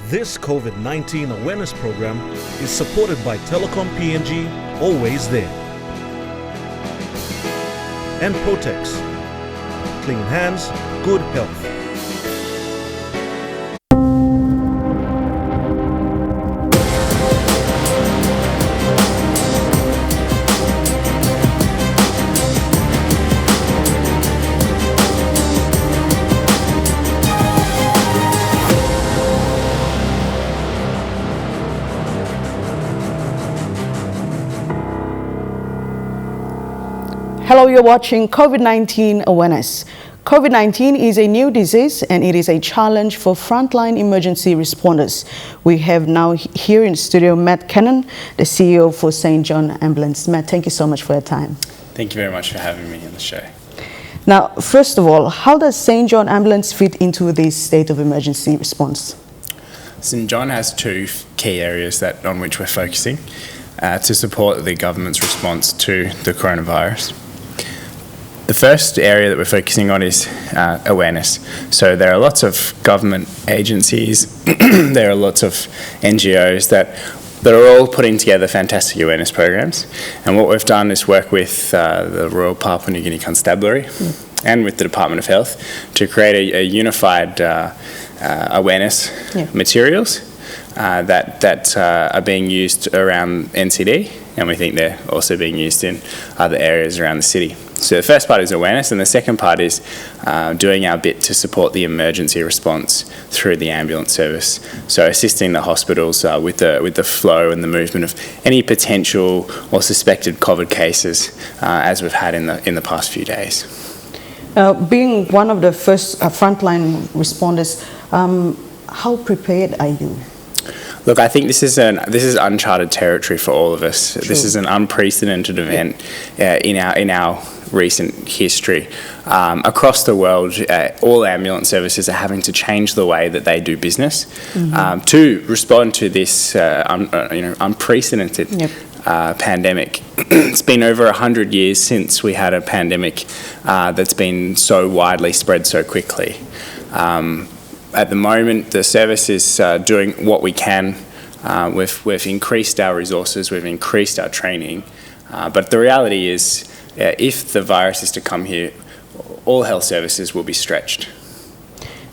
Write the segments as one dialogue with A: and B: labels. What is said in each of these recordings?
A: This COVID-19 awareness program is supported by Telecom PNG, Always There, and Protex, Clean Hands, Good Health.
B: Hello, you're watching COVID-19 Awareness. COVID-19 is a new disease and it is a challenge for frontline emergency responders. We have now here in studio Matt Cannon, the CEO for St. John Ambulance. Matt, thank you so much for your time.
C: Thank you very much for having me on the show.
B: Now, first of all, how does St. John Ambulance fit into this state of emergency response?
C: St. John has two key areas on which we're focusing to support the government's response to the coronavirus. The first area that we're focusing on is awareness. So there are lots of government agencies, there are lots of NGOs that are all putting together fantastic awareness programs. And what we've done is work with the Royal Papua New Guinea Constabulary and with the Department of Health to create a unified awareness materials that are being used around NCD, and we think they're also being used in other areas around the city. So the first part is awareness, and the second part is doing our bit to support the emergency response through the ambulance service. So assisting the hospitals with the flow and the movement of any potential or suspected COVID cases, as we've had in the past few days.
B: Being one of the first frontline responders, how prepared are you?
C: Look, I think this is uncharted territory for all of us.
B: True.
C: This is an unprecedented event in our recent history. Across the world, all ambulance services are having to change the way that they do business to respond to this unprecedented pandemic. It's been over 100 years since we had a pandemic that's been so widely spread so quickly. At the moment, the service is doing what we can. We've increased our resources, we've increased our training, but the reality is, if the virus is to come here, all health services will be stretched.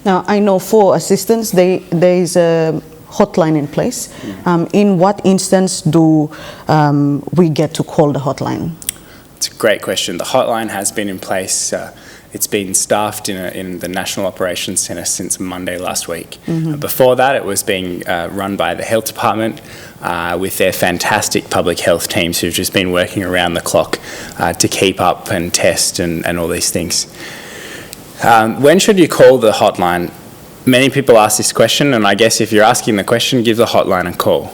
B: Now, I know for assistance, there is a hotline in place. In what instance do we get to call the hotline?
C: It's a great question. The hotline has been in place. It's been staffed in the National Operations Centre since Monday last week. Before that, it was being run by the Health Department with their fantastic public health teams who've just been working around the clock to keep up and test and all these things. When should you call the hotline? Many people ask this question, and I guess if you're asking the question, give the hotline a call.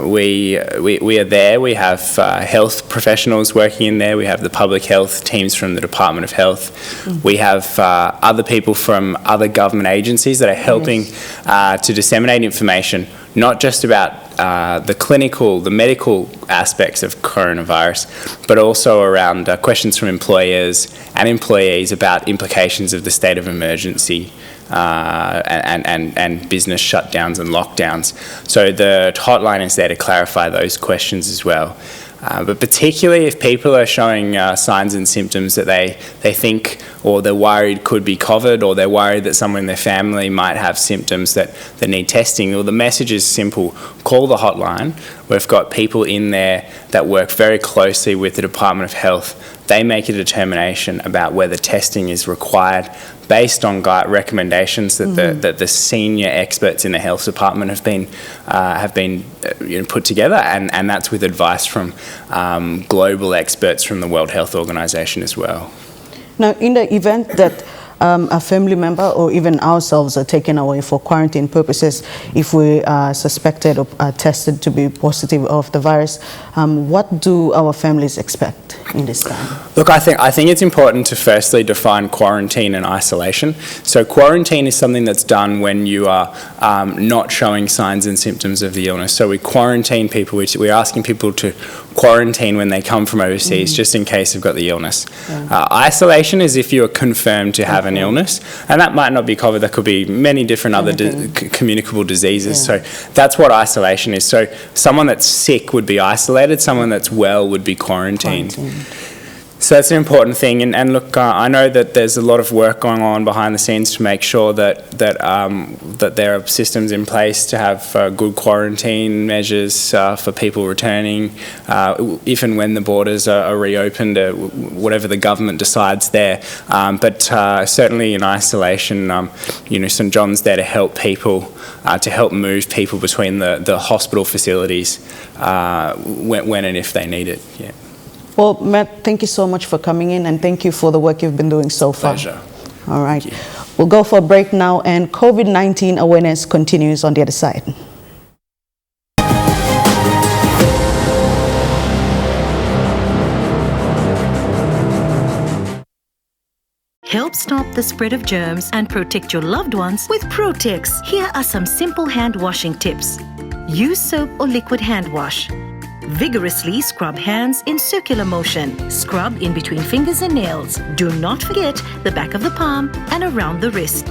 C: We are there. We have health professionals working in there. We have the public health teams from the Department of Health. We have other people from other government agencies that are helping to disseminate information, not just about the medical aspects of coronavirus, but also around questions from employers and employees about implications of the state of emergency and business shutdowns and lockdowns. So the hotline is there to clarify those questions as well. But particularly if people are showing signs and symptoms that they think or they're worried could be COVID, or they're worried that someone in their family might have symptoms that need testing, well, the message is simple. Call the hotline. We've got people in there that work very closely with the Department of Health. They make a determination about whether testing is required based on recommendations that the senior experts in the health department have been put together, and that's with advice from global experts from the World Health Organization as well.
B: Now, in the event that a family member or even ourselves are taken away for quarantine purposes, if we are suspected or tested to be positive of the virus, what do our families expect in this time?
C: Look, I think it's important to firstly define quarantine and isolation. So quarantine is something that's done when you are not showing signs and symptoms of the illness. So we quarantine people. We're asking people to quarantine when they come from overseas, just in case they've got the illness. Isolation is if you are confirmed to have an an illness. And that might not be COVID, that could be many different other communicable diseases.
B: Yeah.
C: So that's what isolation is. So someone that's sick would be isolated, someone that's well would be quarantined. So that's an important thing, and look, I know that there's a lot of work going on behind the scenes to make sure that there are systems in place to have good quarantine measures for people returning, if and when the borders are reopened, whatever the government decides there. But certainly in isolation, St John's there to help people, to help move people between the hospital facilities when and if they need it. Yeah.
B: Well, Matt, thank you so much for coming in, and thank you for the work you've been doing so far.
C: Pleasure.
B: All right. We'll go for a break now, and COVID-19 awareness continues on the other side.
D: Help stop the spread of germs and protect your loved ones with Protex. Here are some simple hand washing tips. Use soap or liquid hand wash. Vigorously scrub hands in circular motion. Scrub in between fingers and nails. Do not forget the back of the palm and around the wrist.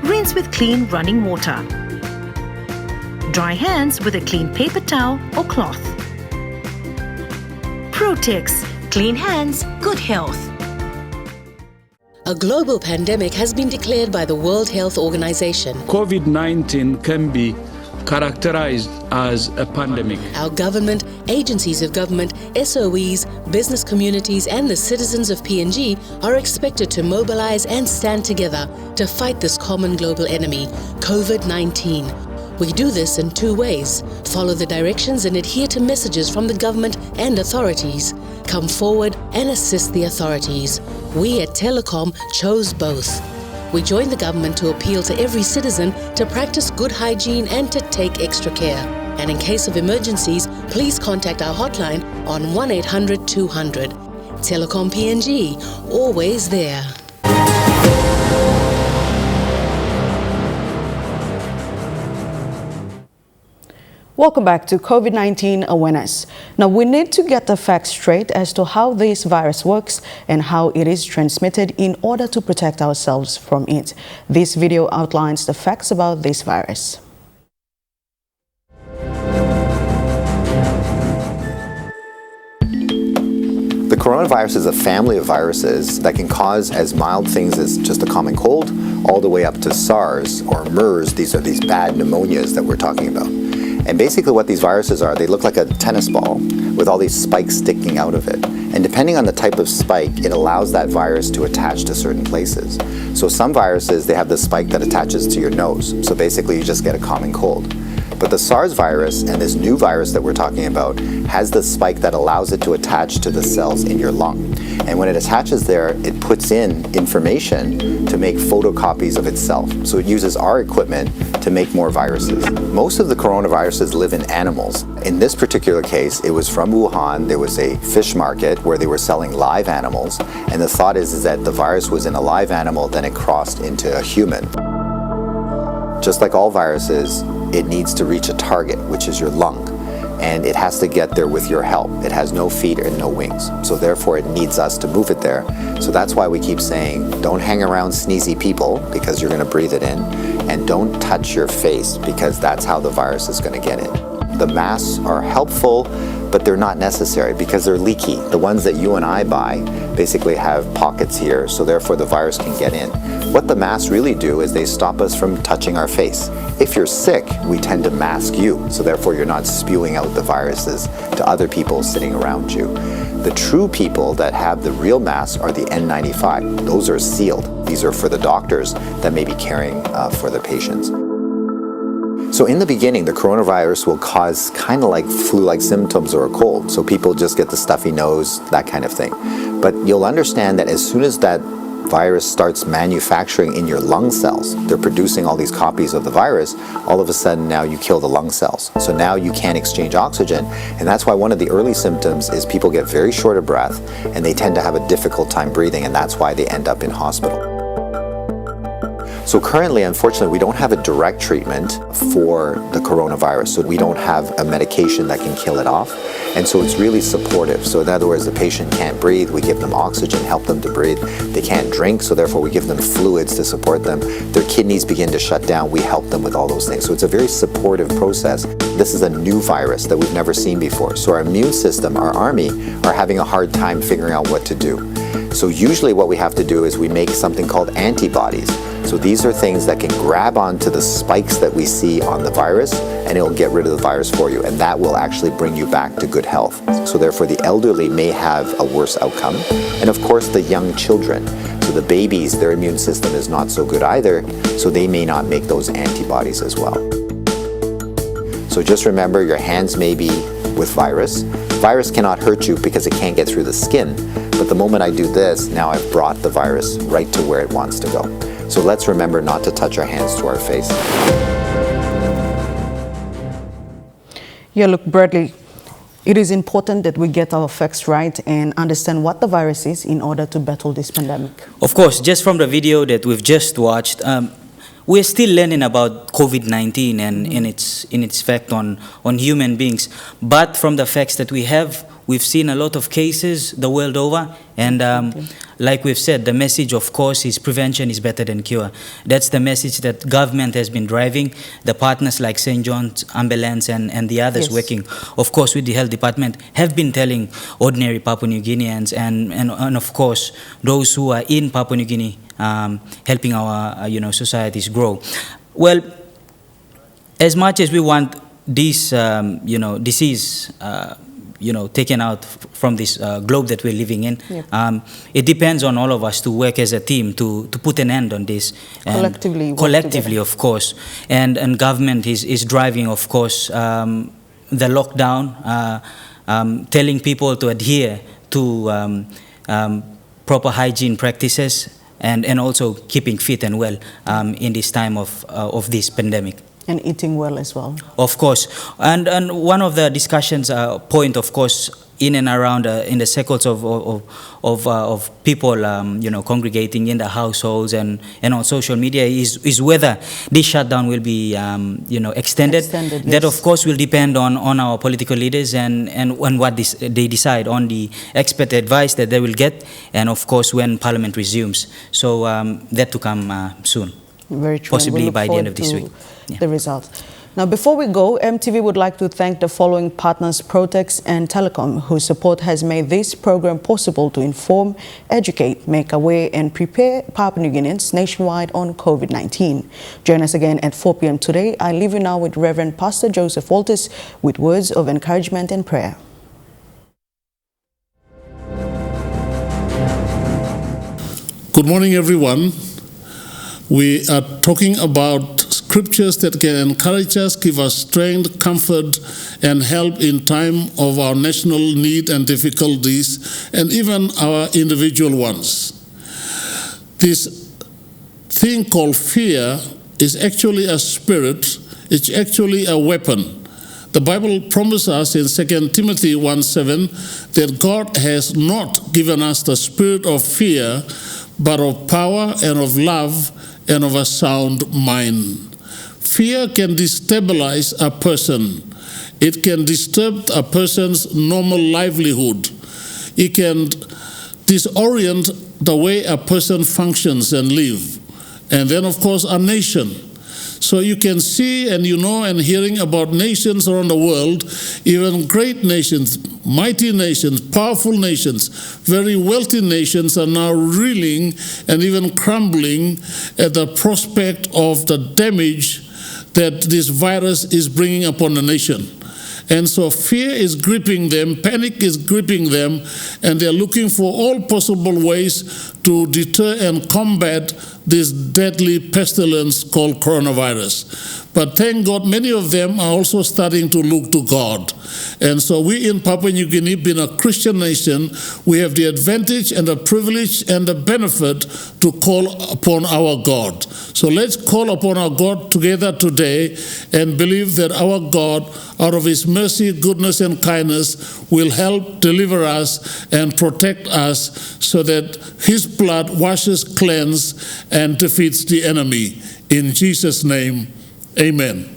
D: Rinse with clean running water. Dry hands with a clean paper towel or cloth. Protex. Clean hands, good health.
E: A global pandemic has been declared by the World Health Organization.
F: COVID-19 can be characterized as a pandemic.
E: Our government, agencies of government, SOEs, business communities and the citizens of PNG are expected to mobilize and stand together to fight this common global enemy, COVID-19. We do this in two ways: follow the directions and adhere to messages from the government and authorities. Come forward and assist the authorities. We at Telecom chose both. We joined the government to appeal to every citizen to practice good hygiene and to take extra care. And in case of emergencies, please contact our hotline on 1-800-200. Telecom PNG, always there.
B: Welcome back to COVID-19 awareness. Now, we need to get the facts straight as to how this virus works and how it is transmitted in order to protect ourselves from it. This video outlines the facts about this virus.
G: The coronavirus is a family of viruses that can cause as mild things as just a common cold, all the way up to SARS or MERS. These are these bad pneumonias that we're talking about. And basically what these viruses are, they look like a tennis ball with all these spikes sticking out of it. And depending on the type of spike, it allows that virus to attach to certain places. So some viruses, they have the spike that attaches to your nose. So basically you just get a common cold. But the SARS virus and this new virus that we're talking about has the spike that allows it to attach to the cells in your lung. And when it attaches there, it puts in information to make photocopies of itself. So it uses our equipment to make more viruses. Most of the coronaviruses live in animals. In this particular case, it was from Wuhan. There was a fish market where they were selling live animals. And the thought is that the virus was in a live animal, then it crossed into a human. Just like all viruses, it needs to reach a target, which is your lung. And it has to get there with your help. It has no feet and no wings. So therefore it needs us to move it there. So that's why we keep saying, don't hang around sneezy people because you're gonna breathe it in. And don't touch your face because that's how the virus is gonna get in. The masks are helpful, but they're not necessary because they're leaky. The ones that you and I buy basically have pockets here, so therefore the virus can get in. What the masks really do is they stop us from touching our face. If you're sick, we tend to mask you, so therefore you're not spewing out the viruses to other people sitting around you. The true people that have the real masks are the N95. Those are sealed. These are for the doctors that may be caring for the patients. So in the beginning, the coronavirus will cause kind of like flu-like symptoms or a cold. So people just get the stuffy nose, that kind of thing. But you'll understand that as soon as that virus starts manufacturing in your lung cells, they're producing all these copies of the virus, all of a sudden now you kill the lung cells. So now you can't exchange oxygen. And that's why one of the early symptoms is people get very short of breath and they tend to have a difficult time breathing, and that's why they end up in hospital. So currently, unfortunately, we don't have a direct treatment for the coronavirus. So we don't have a medication that can kill it off. And so it's really supportive. So in other words, the patient can't breathe, we give them oxygen, help them to breathe. They can't drink, so therefore we give them fluids to support them. Their kidneys begin to shut down, we help them with all those things. So it's a very supportive process. This is a new virus that we've never seen before. So our immune system, our army, are having a hard time figuring out what to do. So usually what we have to do is we make something called antibodies. So these are things that can grab onto the spikes that we see on the virus, and it'll get rid of the virus for you, and that will actually bring you back to good health. So therefore the elderly may have a worse outcome, and of course the young children. So the babies, their immune system is not so good either, so they may not make those antibodies as well. So just remember, your hands may be with virus. Virus cannot hurt you because it can't get through the skin. But the moment I do this, now I've brought the virus right to where it wants to go. So let's remember not to touch our hands to our face.
B: Yeah, look, Bradley, it is important that we get our facts right and understand what the virus is in order to battle this pandemic.
H: Of course, just from the video that we've just watched, we're still learning about COVID-19 and in its effect on human beings. But from the facts that we have, we've seen a lot of cases the world over. And like we've said, the message, of course, is prevention is better than cure. That's the message that government has been driving. The partners like St. John's Ambulance and the others working, of course, with the health department have been telling ordinary Papua New Guineans and of course, those who are in Papua New Guinea helping our societies grow. Well, as much as we want this disease taken out from this globe that we're living in, it depends on all of us to work as a team to put an end on this. And collectively, of course. And government is driving, of course, the lockdown, telling people to adhere to proper hygiene practices, and also keeping fit and well in this time of this pandemic.
B: And eating well as well.
H: Of course. And one of the discussions point, of course, in and around in the circles of people, congregating in the households and on social media is whether this shutdown will be, extended. That, of course, will depend on our political leaders and what they decide on the expert advice that they will get, and of course when Parliament resumes. So that to come soon.
B: Very true.
H: Possibly by the end of this week.
B: The results. Now, before we go, Emtv would like to thank the following partners, Protex and Telecom, whose support has made this program possible to inform, educate, make aware and prepare Papua New Guineans nationwide on COVID-19. Join us again at 4 p.m. today. I leave you now with Reverend Pastor Joseph Walters with words of encouragement and prayer.
I: Good morning, everyone. We are talking about scriptures that can encourage us, give us strength, comfort, and help in time of our national need and difficulties, and even our individual ones. This thing called fear is actually a spirit, it's actually a weapon. The Bible promises us in 2 Timothy 1:7 that God has not given us the spirit of fear, but of power and of love and of a sound mind. Fear can destabilize a person. It can disturb a person's normal livelihood. It can disorient the way a person functions and lives. And then, of course, a nation. So you can see and and hearing about nations around the world, even great nations, mighty nations, powerful nations, very wealthy nations are now reeling and even crumbling at the prospect of the damage that this virus is bringing upon the nation. And so fear is gripping them, panic is gripping them, and they're looking for all possible ways to deter and combat this deadly pestilence called coronavirus. But thank God, many of them are also starting to look to God. And so we in Papua New Guinea, being a Christian nation, we have the advantage and the privilege and the benefit to call upon our God. So let's call upon our God together today and believe that our God, out of His mercy, goodness, and kindness, will help deliver us and protect us so that His blood washes, cleanses, and defeats the enemy. In Jesus' name, amen.